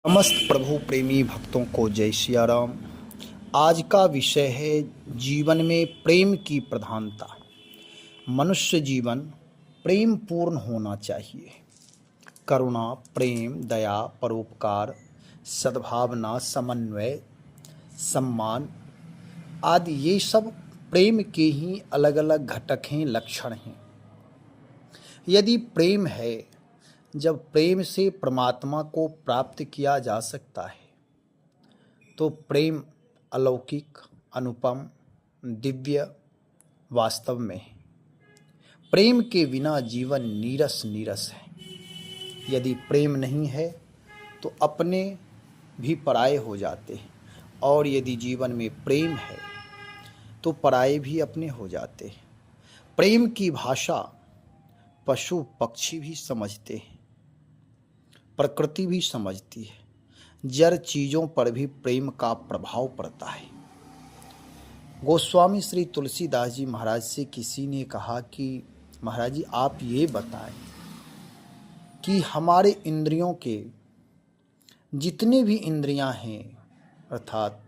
समस्त प्रभु प्रेमी भक्तों को जय सिया राम। आज का विषय है जीवन में प्रेम की प्रधानता। मनुष्य जीवन प्रेम पूर्ण होना चाहिए। करुणा, प्रेम, दया, परोपकार, सद्भावना, समन्वय, सम्मान आदि ये सब प्रेम के ही अलग अलग घटक हैं, लक्षण हैं। यदि प्रेम है, जब प्रेम से परमात्मा को प्राप्त किया जा सकता है तो प्रेम अलौकिक, अनुपम, दिव्य वास्तव में है। प्रेम के बिना जीवन नीरस नीरस है। यदि प्रेम नहीं है तो अपने भी पराये हो जाते हैं, और यदि जीवन में प्रेम है तो पराये भी अपने हो जाते हैं। प्रेम की भाषा पशु पक्षी भी समझते हैं, प्रकृति भी समझती है। जड़ चीज़ों पर भी प्रेम का प्रभाव पड़ता है। गोस्वामी श्री तुलसीदास जी महाराज से किसी ने कहा कि महाराज जी, आप ये बताएं कि हमारे इंद्रियों के जितने भी इंद्रियां हैं, अर्थात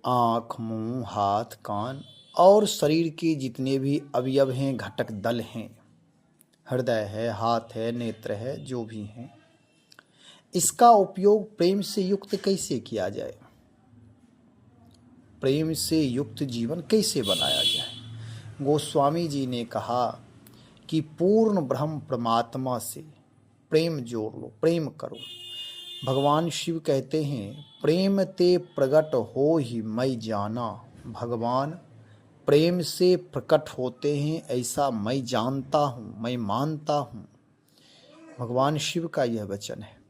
आँख, मुंह, हाथ, कान और शरीर के जितने भी अवयव हैं, घटक दल हैं, हृदय है, हाथ है, नेत्र है, जो भी हैं, इसका उपयोग प्रेम से युक्त कैसे किया जाए? प्रेम से युक्त जीवन कैसे बनाया जाए? गोस्वामी जी ने कहा कि पूर्ण ब्रह्म परमात्मा से प्रेम जोड़ लो, प्रेम करो। भगवान शिव कहते हैं, प्रेम ते प्रकट हो ही मैं जाना। भगवान प्रेम से प्रकट होते हैं, ऐसा मैं जानता हूँ, मैं मानता हूँ। भगवान शिव का यह वचन है।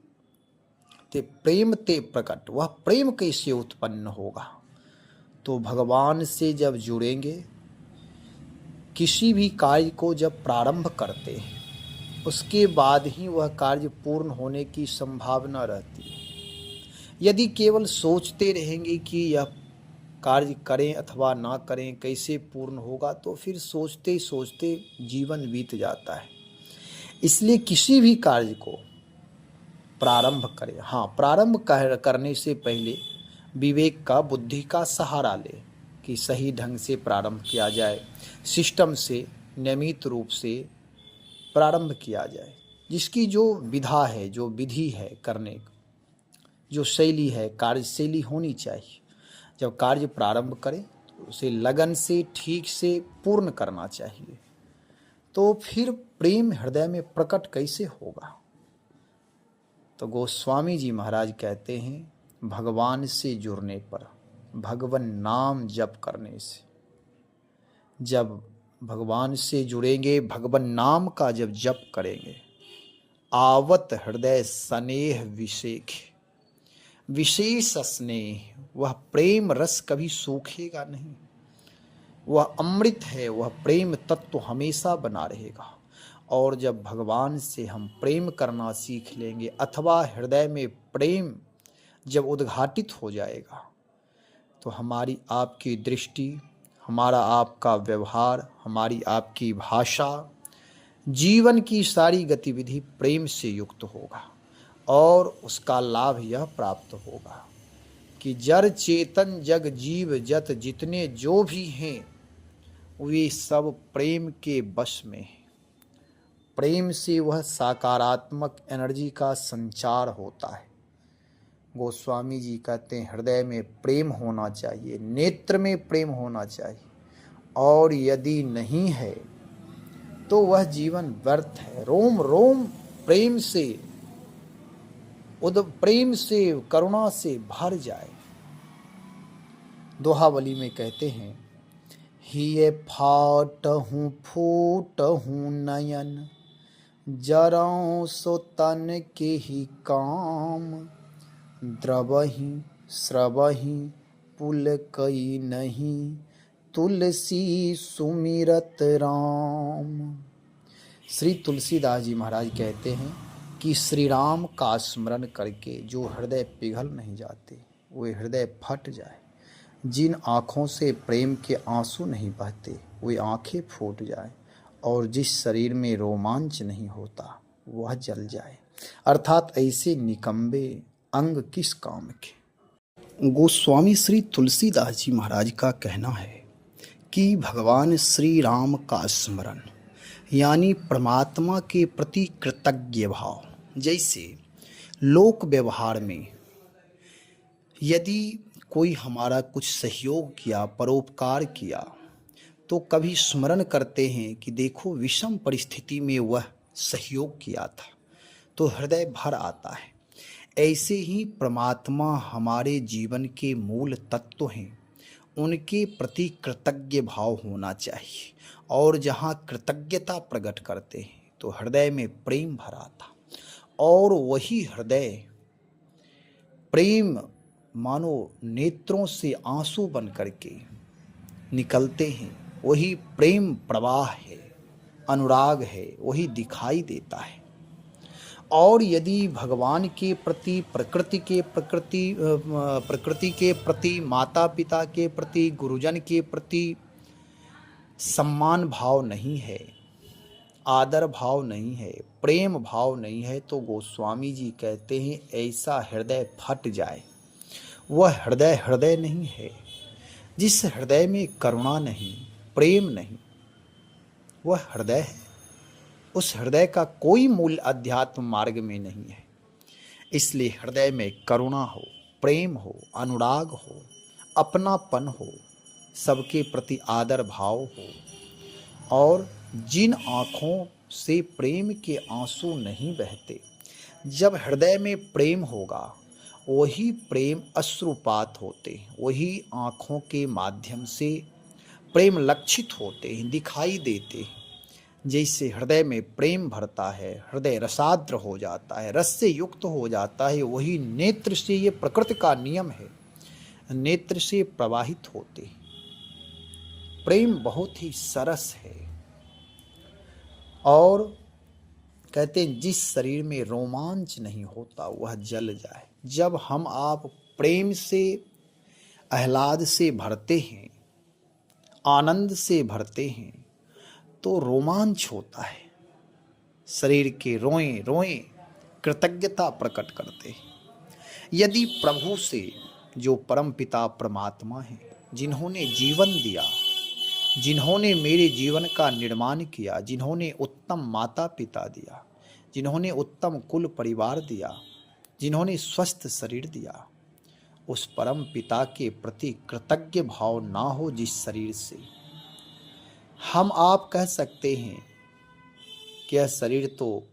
ते प्रेम ते प्रकट, वह प्रेम कैसे उत्पन्न होगा? तो भगवान से जब जुड़ेंगे, किसी भी कार्य को जब प्रारंभ करते हैं, उसके बाद ही वह कार्य पूर्ण होने की संभावना रहती है। यदि केवल सोचते रहेंगे कि यह कार्य करें अथवा ना करें, कैसे पूर्ण होगा, तो फिर सोचते सोचते जीवन बीत जाता है। इसलिए किसी भी कार्य को प्रारंभ करें, हाँ, प्रारंभ करने से पहले विवेक का, बुद्धि का सहारा ले कि सही ढंग से प्रारंभ किया जाए, सिस्टम से, नियमित रूप से प्रारंभ किया जाए। जिसकी जो विधा है, जो विधि है करने की, जो शैली है, कार्यशैली होनी चाहिए। जब कार्य प्रारंभ करें तो उसे लगन से, ठीक से पूर्ण करना चाहिए। तो फिर प्रेम हृदय में प्रकट कैसे होगा? तो गोस्वामी जी महाराज कहते हैं, भगवान से जुड़ने पर, भगवान नाम जप करने से, जब भगवान से जुड़ेंगे, भगवान नाम का जब जप करेंगे, आवत हृदय स्नेह विशेख, विशेष स्नेह, वह प्रेम रस कभी सूखेगा नहीं। वह अमृत है, वह प्रेम तत्व हमेशा बना रहेगा। और जब भगवान से हम प्रेम करना सीख लेंगे, अथवा हृदय में प्रेम जब उद्घाटित हो जाएगा, तो हमारी आपकी दृष्टि, हमारा आपका व्यवहार, हमारी आपकी भाषा, जीवन की सारी गतिविधि प्रेम से युक्त होगा। और उसका लाभ यह प्राप्त होगा कि जड़ चेतन जग जीव जत जितने जो भी हैं, वे सब प्रेम के वश में हैं। प्रेम से वह सकारात्मक एनर्जी का संचार होता है। गोस्वामी जी कहते हैं, हृदय में प्रेम होना चाहिए, नेत्र में प्रेम होना चाहिए, और यदि नहीं है तो वह जीवन व्यर्थ है। रोम रोम प्रेम से, प्रेम से, करुणा से भर जाए। दोहावली में कहते हैं, हिये फाटहूँ फूटहूँ नयन, जरौं सो तन के ही काम, द्रवहि स्रवहि पुल कई नहीं, तुलसी सुमिरत राम। श्री तुलसीदास जी महाराज कहते हैं कि श्री राम का स्मरण करके जो हृदय पिघल नहीं जाते, वे हृदय फट जाए। जिन आँखों से प्रेम के आंसू नहीं बहते, वे आँखें फूट जाए। और जिस शरीर में रोमांच नहीं होता, वह जल जाए। अर्थात ऐसे निकम्बे, अंग किस काम के। गोस्वामी श्री तुलसीदास जी महाराज का कहना है कि भगवान श्री राम का स्मरण यानी परमात्मा के प्रति कृतज्ञ भाव। जैसे लोक व्यवहार में यदि कोई हमारा कुछ सहयोग किया, परोपकार किया, तो कभी स्मरण करते हैं कि देखो विषम परिस्थिति में वह सहयोग किया था, तो हृदय भर आता है। ऐसे ही परमात्मा हमारे जीवन के मूल तत्व हैं, उनके प्रति कृतज्ञ भाव होना चाहिए। और जहाँ कृतज्ञता प्रकट करते हैं तो हृदय में प्रेम भर आता, और वही हृदय प्रेम मानो नेत्रों से आंसू बन करके निकलते हैं। वही प्रेम प्रवाह है, अनुराग है, वही दिखाई देता है। और यदि भगवान के प्रति, प्रकृति के प्रति, माता पिता के प्रति, गुरुजन के प्रति सम्मान भाव नहीं है, आदर भाव नहीं है, प्रेम भाव नहीं है, तो गोस्वामी जी कहते हैं ऐसा हृदय फट जाए। वह हृदय हृदय नहीं है। जिस हृदय में करुणा नहीं, प्रेम नहीं, वह हृदय है। उस हृदय का कोई मूल्य अध्यात्म मार्ग में नहीं है। इसलिए हृदय में करुणा हो, प्रेम हो, अनुराग हो, अपनापन हो, सबके प्रति आदर भाव हो। और जिन आँखों से प्रेम के आंसू नहीं बहते, जब हृदय में प्रेम होगा वही प्रेम अश्रुपात होते, वही आँखों के माध्यम से प्रेम लक्षित होते हैं, दिखाई देते हैं। जैसे हृदय में प्रेम भरता है, हृदय रसाद्र हो जाता है, रस से युक्त हो जाता है, वही नेत्र से, ये प्रकृति का नियम है, नेत्र से प्रवाहित होते हैं। प्रेम बहुत ही सरस है। और कहते हैं जिस शरीर में रोमांच नहीं होता वह जल जाए। जब हम आप प्रेम से, आह्लाद से भरते हैं, आनंद से भरते हैं, तो रोमांच होता है। शरीर के रोए रोए कृतज्ञता प्रकट करते हैं। यदि प्रभु से, जो परम पिता परमात्मा हैं, जिन्होंने जीवन दिया, जिन्होंने मेरे जीवन का निर्माण किया, जिन्होंने उत्तम माता पिता दिया, जिन्होंने उत्तम कुल परिवार दिया, जिन्होंने स्वस्थ शरीर दिया, उस परम पिता के प्रति कृतज्ञ भाव ना हो, जिस शरीर से हम आप कह सकते हैं कि यह शरीर तो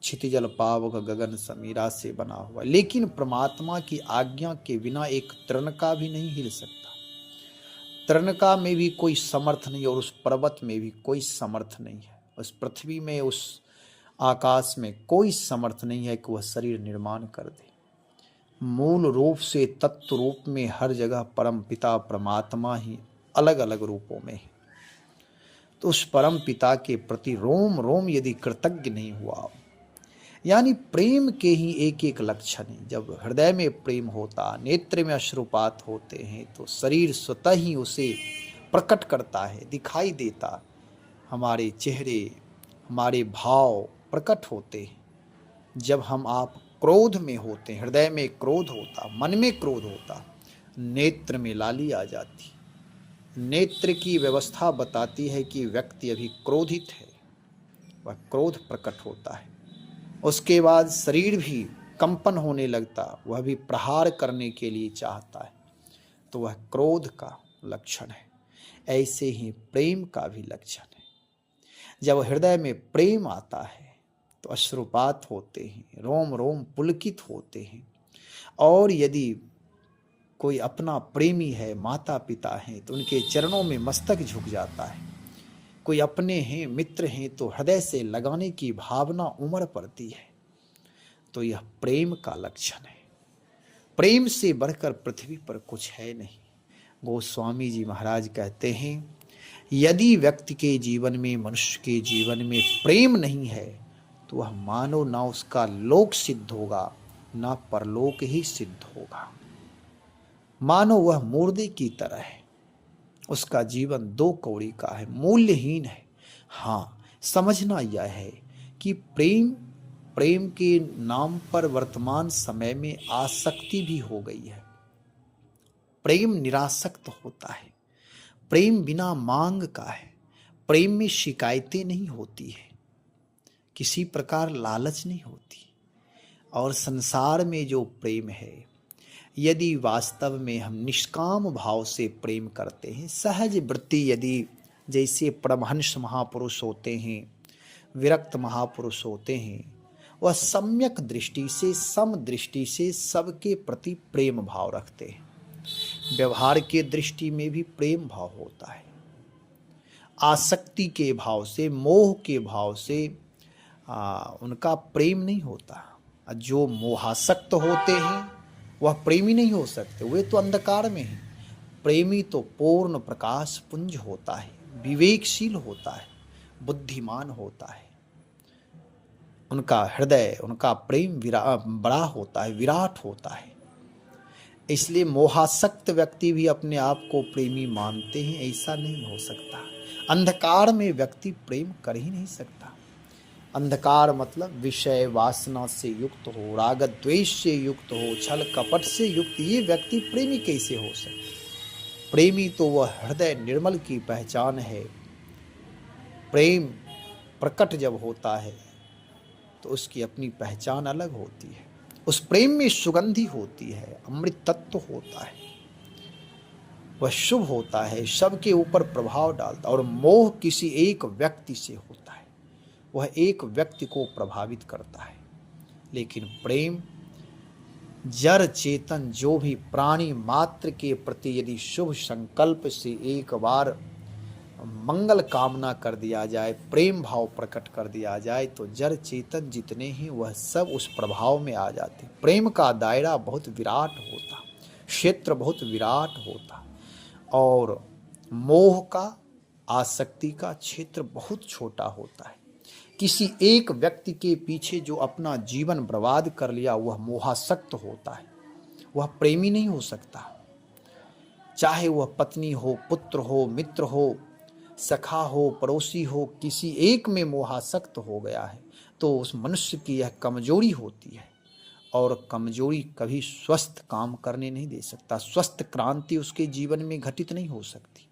क्षितिजल पावक गगन समीरा से बना हुआ, लेकिन परमात्मा की आज्ञा के बिना एक तृण का भी नहीं हिल सकता। तृणका में भी कोई समर्थ नहीं, और उस पर्वत में भी कोई समर्थ नहीं है, उस पृथ्वी में, उस आकाश में कोई समर्थ नहीं है कि वह शरीर निर्माण कर दे। मूल रूप से, तत्व रूप में हर जगह परम पिता परमात्मा ही अलग अलग रूपों में है। तो उस परम पिता के प्रति रोम रोम यदि कृतज्ञ नहीं हुआ, यानी प्रेम के ही एक एक लक्षण है। जब हृदय में प्रेम होता, नेत्र में अश्रुपात होते हैं, तो शरीर स्वतः ही उसे प्रकट करता है, दिखाई देता। हमारे चेहरे, हमारे भाव प्रकट होते हैं। जब हम आप क्रोध में होते हैं, हृदय में क्रोध होता, मन में क्रोध होता, नेत्र में लाली आ जाती। नेत्र की व्यवस्था बताती है कि व्यक्ति अभी क्रोधित है, वह क्रोध प्रकट होता है। उसके बाद शरीर भी कंपन होने लगता, वह भी प्रहार करने के लिए चाहता है, तो वह क्रोध का लक्षण है। ऐसे ही प्रेम का भी लक्षण है। जब हृदय में प्रेम आता है तो अश्रुपात होते हैं, रोम रोम पुलकित होते हैं। और यदि कोई अपना प्रेमी है, माता पिता हैं, तो उनके चरणों में मस्तक झुक जाता है। कोई अपने हैं, मित्र हैं, तो हृदय से लगाने की भावना उमड़ पड़ती है। तो यह प्रेम का लक्षण है। प्रेम से बढ़कर पृथ्वी पर कुछ है नहीं। गोस्वामी जी महाराज कहते हैं, यदि व्यक्ति के जीवन में, मनुष्य के जीवन में प्रेम नहीं है, तो वह मानो ना उसका लोक सिद्ध होगा, ना परलोक ही सिद्ध होगा। मानो वह मुर्दे की तरह है, उसका जीवन दो कौड़ी का है, मूल्यहीन है। हाँ, समझना यह है कि प्रेम प्रेम के नाम पर वर्तमान समय में आसक्ति भी हो गई है। प्रेम निरासक्त होता है, प्रेम बिना मांग का है, प्रेम में शिकायतें नहीं होती है, किसी प्रकार लालच नहीं होती। और संसार में जो प्रेम है, यदि वास्तव में हम निष्काम भाव से प्रेम करते हैं, सहज वृत्ति, यदि जैसे परमहंस महापुरुष होते हैं, विरक्त महापुरुष होते हैं, वह सम्यक दृष्टि से, सम दृष्टि से सबके प्रति प्रेम भाव रखते हैं। व्यवहार के दृष्टि में भी प्रेम भाव होता है। आसक्ति के भाव से, मोह के भाव से उनका प्रेम नहीं होता। जो मोहासक्त होते हैं वह प्रेमी नहीं हो सकते, वे तो अंधकार में हैं। प्रेमी तो पूर्ण प्रकाश पुंज होता है, विवेकशील होता है, बुद्धिमान होता है। उनका हृदय, उनका प्रेम बड़ा होता है, विराट होता है। इसलिए मोहासक्त व्यक्ति भी अपने आप को प्रेमी मानते हैं, ऐसा नहीं हो सकता। अंधकार में व्यक्ति प्रेम कर ही नहीं सकता। अंधकार मतलब विषय वासना से युक्त हो, राग द्वेष से युक्त हो, छल कपट से युक्त, ये व्यक्ति प्रेमी कैसे हो सकता? प्रेमी तो वह हृदय निर्मल की पहचान है। प्रेम प्रकट जब होता है तो उसकी अपनी पहचान अलग होती है। उस प्रेम में सुगंधी होती है, अमृत तत्व होता है, वह शुभ होता है, सबके ऊपर प्रभाव डालता है। और मोह किसी एक व्यक्ति से होता है, वह एक व्यक्ति को प्रभावित करता है। लेकिन प्रेम जड़ चेतन जो भी प्राणी मात्र के प्रति यदि शुभ संकल्प से एक बार मंगल कामना कर दिया जाए, प्रेम भाव प्रकट कर दिया जाए, तो जड़ चेतन जितने हैं वह सब उस प्रभाव में आ जाते। प्रेम का दायरा बहुत विराट होता, क्षेत्र बहुत विराट होता, और मोह का, आसक्ति का क्षेत्र बहुत छोटा होता है। किसी एक व्यक्ति के पीछे जो अपना जीवन बर्बाद कर लिया वह मोहासक्त होता है, वह प्रेमी नहीं हो सकता। चाहे वह पत्नी हो, पुत्र हो, मित्र हो, सखा हो, पड़ोसी हो, किसी एक में मोहासक्त हो गया है तो उस मनुष्य की यह कमजोरी होती है। और कमजोरी कभी स्वस्थ काम करने नहीं दे सकता, स्वस्थ क्रांति उसके जीवन में घटित नहीं हो सकती।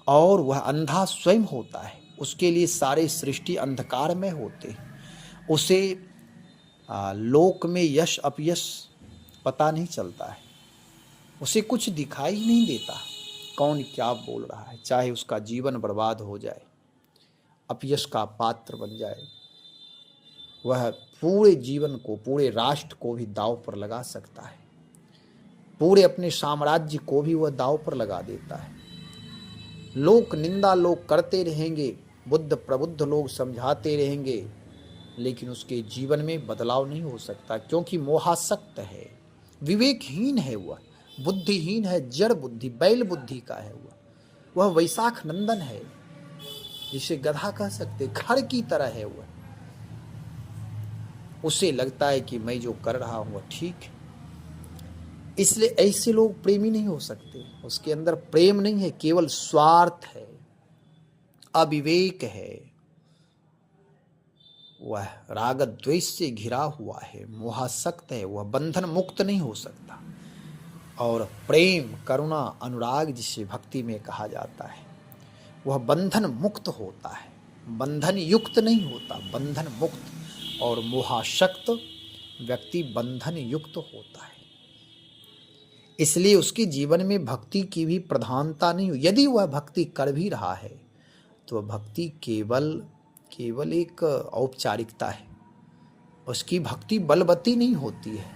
और वह अंधा स्वयं होता है, उसके लिए सारे सृष्टि अंधकार में होते हैं। उसे लोक में यश अपयश पता नहीं चलता है, उसे कुछ दिखाई ही नहीं देता कौन क्या बोल रहा है। चाहे उसका जीवन बर्बाद हो जाए, अपयश का पात्र बन जाए, वह पूरे जीवन को, पूरे राष्ट्र को भी दांव पर लगा सकता है, पूरे अपने साम्राज्य को भी वह दांव पर लगा देता है। लोक निंदा लोग करते रहेंगे, बुद्ध प्रबुद्ध लोग समझाते रहेंगे, लेकिन उसके जीवन में बदलाव नहीं हो सकता, क्योंकि मोहासक्त है, विवेकहीन है, वह बुद्धिहीन है, जड़ बुद्धि, बैल बुद्धि का है। वह वैशाख नंदन है, जिसे गधा कह सकते, खड़ की तरह है वह। उसे लगता है कि मैं जो कर रहा हूं वह ठीक है, इसलिए ऐसे लोग प्रेमी नहीं हो सकते। उसके अंदर प्रेम नहीं है, केवल स्वार्थ है, अविवेक है, वह राग द्वेष से घिरा हुआ है, मोहासक्त है, वह बंधन मुक्त नहीं हो सकता। और प्रेम, करुणा, अनुराग जिसे भक्ति में कहा जाता है, वह बंधन मुक्त होता है, बंधन युक्त नहीं होता, बंधन मुक्त। और मोहासक्त व्यक्ति बंधन युक्त होता है, इसलिए उसके जीवन में भक्ति की भी प्रधानता नहीं हो। यदि वह भक्ति कर भी रहा है तो भक्ति केवल एक औपचारिकता है, उसकी भक्ति बलवती नहीं होती है।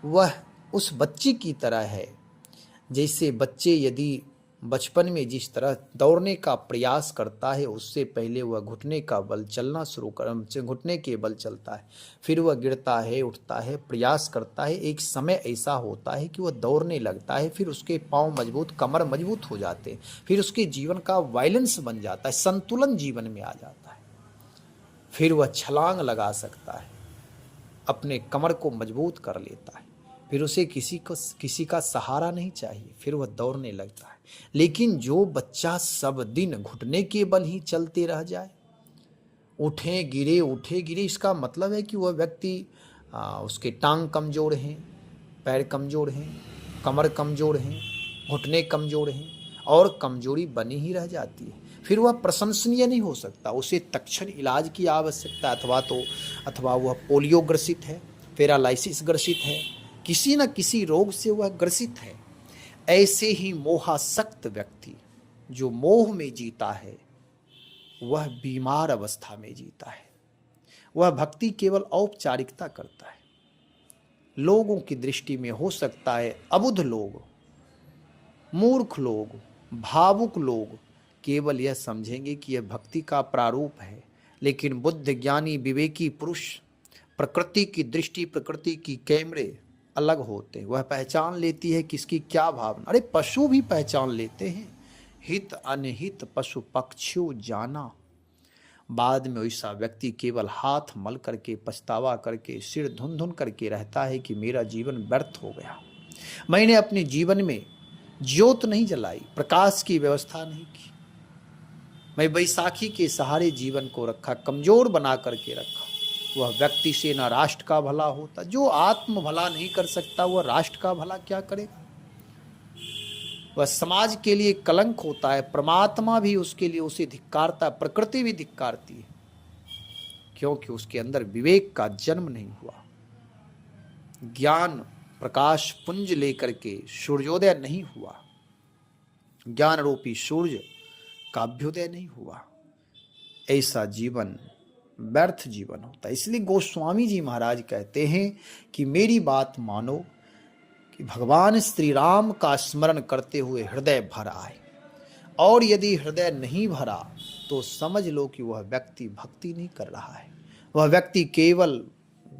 वह उस बच्चे की तरह है, जैसे बच्चे यदि बचपन में जिस तरह दौड़ने का प्रयास करता है, उससे पहले वह घुटने का बल चलना शुरू कर, घुटने के बल चलता है, फिर वह गिरता है, उठता है, प्रयास करता है। एक समय ऐसा होता है कि वह दौड़ने लगता है, फिर उसके पांव मजबूत, कमर मजबूत हो जाते हैं, फिर उसके जीवन का बैलेंस बन जाता है, संतुलन जीवन में आ जाता है, फिर वह छलांग लगा सकता है, अपने कमर को मजबूत कर लेता है, फिर उसे किसी का सहारा नहीं चाहिए, फिर वह दौड़ने लगता है। लेकिन जो बच्चा सब दिन घुटने के बल ही चलते रह जाए, उठे गिरे, इसका मतलब है कि वह व्यक्ति उसके टांग कमज़ोर हैं, पैर कमज़ोर हैं, कमर कमज़ोर हैं, घुटने कमज़ोर हैं, और कमज़ोरी बनी ही रह जाती है। फिर वह प्रशंसनीय नहीं हो सकता, उसे तत्क्षण इलाज की आवश्यकता, अथवा वह पोलियो ग्रसित है, पैरालिसिस ग्रसित है, किसी न किसी रोग से वह ग्रसित है। ऐसे ही मोहासक्त व्यक्ति जो मोह में जीता है वह बीमार अवस्था में जीता है। वह भक्ति केवल औपचारिकता करता है। लोगों की दृष्टि में हो सकता है अबुध लोग, मूर्ख लोग, भावुक लोग केवल यह समझेंगे कि यह भक्ति का प्रारूप है, लेकिन बुद्ध ज्ञानी विवेकी पुरुष प्रकृति की दृष्टि, प्रकृति की कैमरे अलग होते हैं। वह पहचान लेती है किसकी क्या भावना। अरे पशु भी पहचान लेते हैं, हित अनहित पशु पक्षियों जाना। बाद में वैसा व्यक्ति केवल हाथ मल करके, पछतावा करके, सिर धुन धुन करके रहता है कि मेरा जीवन व्यर्थ हो गया, मैंने अपने जीवन में ज्योत नहीं जलाई, प्रकाश की व्यवस्था नहीं की, मैं बैसाखी के सहारे जीवन को रखा, कमजोर बना करके रखा। वह व्यक्ति से ना राष्ट्र का भला होता। जो आत्म भला नहीं कर सकता वह राष्ट्र का भला क्या करेगा। वह समाज के लिए कलंक होता है। परमात्मा भी उसके लिए उसे धिक्कारता, प्रकृति भी धिक्कारती है, क्योंकि उसके अंदर विवेक का जन्म नहीं हुआ, ज्ञान प्रकाश पुंज लेकर के सूर्योदय नहीं हुआ, ज्ञान रूपी सूर्य का अभ्युदय नहीं हुआ। ऐसा जीवन व्यर्थ जीवन होता है। इसलिए गोस्वामी जी महाराज कहते हैं कि मेरी बात मानो कि भगवान श्री राम का स्मरण करते हुए हृदय भर आए, और यदि हृदय नहीं भरा तो समझ लो कि वह व्यक्ति भक्ति नहीं कर रहा है। वह व्यक्ति केवल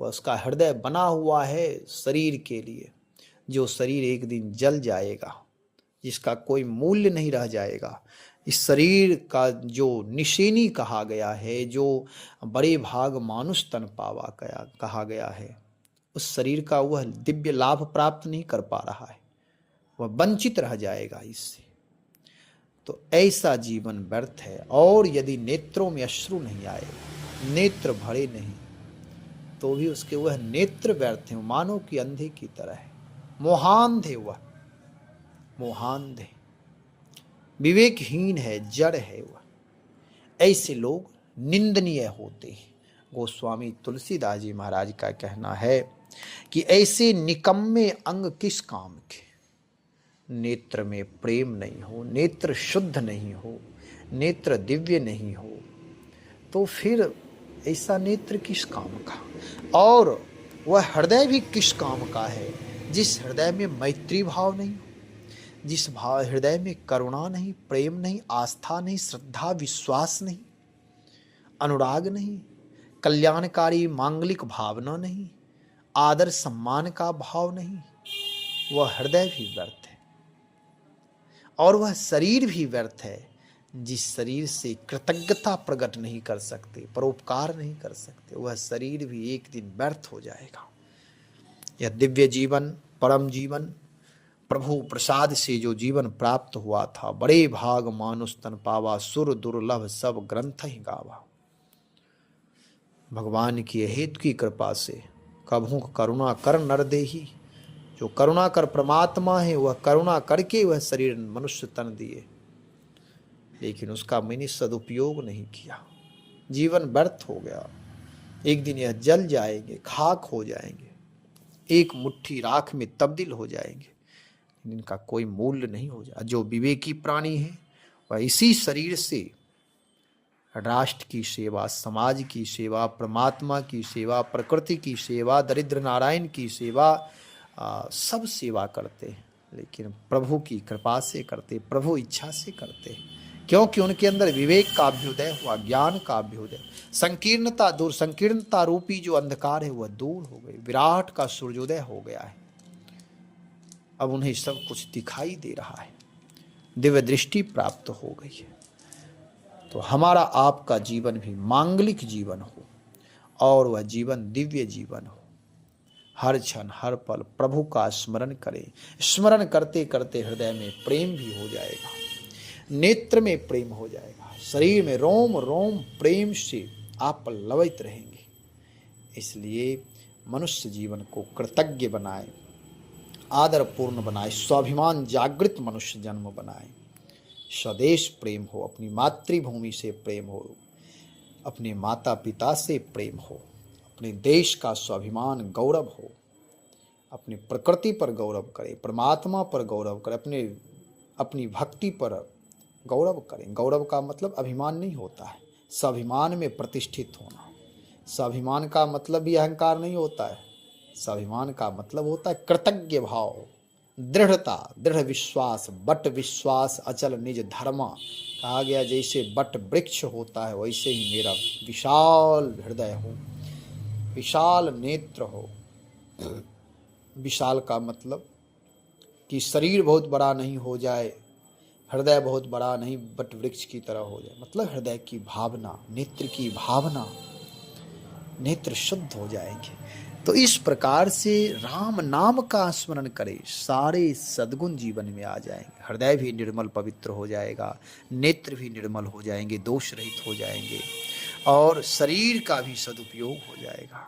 उसका हृदय बना हुआ है शरीर के लिए, जो शरीर एक दिन जल जाएगा, जिसका कोई मूल्य नहीं रह जाएगा। इस शरीर का जो निशानी कहा गया है, जो बड़े भाग मानुष तन पावा कहा गया है, उस शरीर का वह दिव्य लाभ प्राप्त नहीं कर पा रहा है, वह वंचित रह जाएगा इससे। तो ऐसा जीवन व्यर्थ है। और यदि नेत्रों में अश्रु नहीं आए, नेत्र भरे नहीं, तो भी उसके वह नेत्र व्यर्थ हैं, मानो कि अंधे की तरह है, मोहांध वह मोहांध, विवेकहीन है, जड़ है वह। ऐसे लोग निंदनीय होते हैं। गोस्वामी तुलसीदास जी महाराज का कहना है कि ऐसे निकम्मे अंग किस काम के, नेत्र में प्रेम नहीं हो, नेत्र शुद्ध नहीं हो, नेत्र दिव्य नहीं हो, तो फिर ऐसा नेत्र किस काम का। और वह हृदय भी किस काम का है, जिस हृदय में मैत्री भाव नहीं हो, जिस हृदय में करुणा नहीं, प्रेम नहीं, आस्था नहीं, श्रद्धा विश्वास नहीं, अनुराग नहीं, कल्याणकारी मांगलिक भावना नहीं, आदर सम्मान का भाव नहीं, वह हृदय भी व्यर्थ है। और वह शरीर भी व्यर्थ है, जिस शरीर से कृतज्ञता प्रकट नहीं कर सकते, परोपकार नहीं कर सकते, वह शरीर भी एक दिन व्यर्थ हो जाएगा। यह दिव्य जीवन, परम जीवन, प्रभु प्रसाद से जो जीवन प्राप्त हुआ था, बड़े भाग मानुष तन पावा, सुर दुर्लभ सब ग्रंथ ही गावा। भगवान की हेतु की कृपा से कभू करुणा कर नर देही, जो करुणा कर परमात्मा है, वह करुणा करके वह शरीर मनुष्य तन दिए, लेकिन उसका मैंने सदुपयोग नहीं किया, जीवन व्यर्थ हो गया। एक दिन यह जल जाएंगे, खाक हो जाएंगे, एक मुट्ठी राख में तब्दील हो जाएंगे, इनका कोई मूल्य नहीं हो जाए। जो विवेकी प्राणी है वह इसी शरीर से राष्ट्र की सेवा, समाज की सेवा, परमात्मा की सेवा, प्रकृति की सेवा, दरिद्र नारायण की सेवा, सब सेवा करते हैं, लेकिन प्रभु की कृपा से करते, प्रभु इच्छा से करते, क्योंकि उनके अंदर विवेक का अभ्युदय हुआ, ज्ञान का अभ्युदय, संकीर्णता रूपी जो अंधकार है वह दूर हो गई, विराट का सूर्योदय हो गया है। अब उन्हें सब कुछ दिखाई दे रहा है, दिव्य दृष्टि प्राप्त हो गई है। तो हमारा आपका जीवन भी मांगलिक जीवन हो, और वह जीवन दिव्य जीवन हो। हर क्षण हर पल प्रभु का स्मरण करें। स्मरण करते करते हृदय में प्रेम भी हो जाएगा, नेत्र में प्रेम हो जाएगा, शरीर में रोम रोम प्रेम से आप लवित रहेंगे। इसलिए मनुष्य जीवन को कृतज्ञ बनाए, आदरपूर्ण बनाए, स्वाभिमान जागृत मनुष्य जन्म बनाए। स्वदेश प्रेम हो, अपनी मातृभूमि से प्रेम हो, अपने माता पिता से प्रेम हो, अपने देश का स्वाभिमान गौरव हो, अपनी प्रकृति पर गौरव करें, परमात्मा पर गौरव करें, अपनी भक्ति पर गौरव करें। गौरव का मतलब अभिमान नहीं होता है, स्वाभिमान में प्रतिष्ठित होना। स्वाभिमान का मतलब भी अहंकार नहीं होता है। स्वाभिमान का मतलब होता है कृतज्ञ भाव, दृढ़ता, दृढ़ विश्वास, बट विश्वास अचल निज धर्मा। कहा गया जैसे बट वृक्ष होता है वैसे ही मेरा विशाल हृदय हो, विशाल नेत्र हो। विशाल का मतलब कि शरीर बहुत बड़ा नहीं हो जाए, हृदय बहुत बड़ा नहीं बट वृक्ष की तरह हो जाए, मतलब हृदय की भावना, नेत्र की भावना, नेत्र शुद्ध हो जाएंगे। तो इस प्रकार से राम नाम का स्मरण करें, सारे सद्गुण जीवन में आ जाएंगे। हृदय भी निर्मल पवित्र हो जाएगा, नेत्र भी निर्मल हो जाएंगे, दोष रहित हो जाएंगे, और शरीर का भी सदुपयोग हो जाएगा।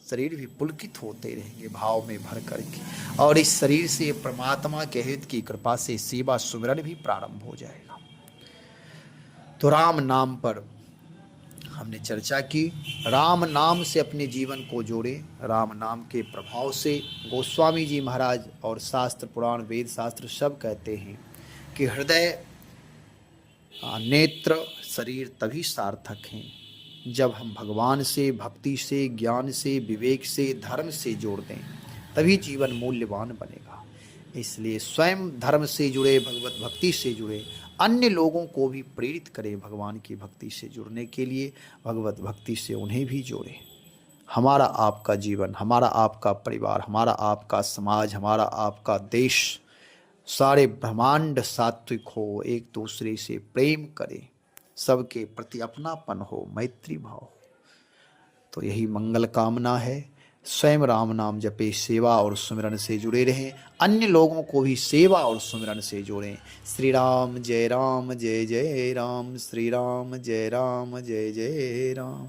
शरीर भी पुलकित होते रहेंगे भाव में भर करके, और इस शरीर से परमात्मा के हित की कृपा से सेवा सुमिरन भी प्रारंभ हो जाएगा। तो राम नाम पर हमने चर्चा की। राम नाम से अपने जीवन को जोड़े। राम नाम के प्रभाव से गोस्वामी जी महाराज और शास्त्र, पुराण, वेद शास्त्र सब कहते हैं कि हृदय, नेत्र, शरीर तभी सार्थक हैं जब हम भगवान से, भक्ति से, ज्ञान से, विवेक से, धर्म से जोड़ दें, तभी जीवन मूल्यवान बनेगा। इसलिए स्वयं धर्म से जुड़े, भगवत भक्ति से जुड़े, अन्य लोगों को भी प्रेरित करें भगवान की भक्ति से जुड़ने के लिए, भगवत भक्ति से उन्हें भी जोड़ें। हमारा आपका जीवन, हमारा आपका परिवार, हमारा आपका समाज, हमारा आपका देश, सारे ब्रह्मांड सात्विक हो, एक दूसरे से प्रेम करें, सबके प्रति अपनापन हो, मैत्री भाव हो। तो यही मंगल कामना है। स्वयं राम नाम जपे, सेवा और सुमिरन से जुड़े रहें, अन्य लोगों को भी सेवा और सुमिरन से जोड़ें। श्री राम जय राम, जय जय राम, श्री राम जय राम, जय जय राम।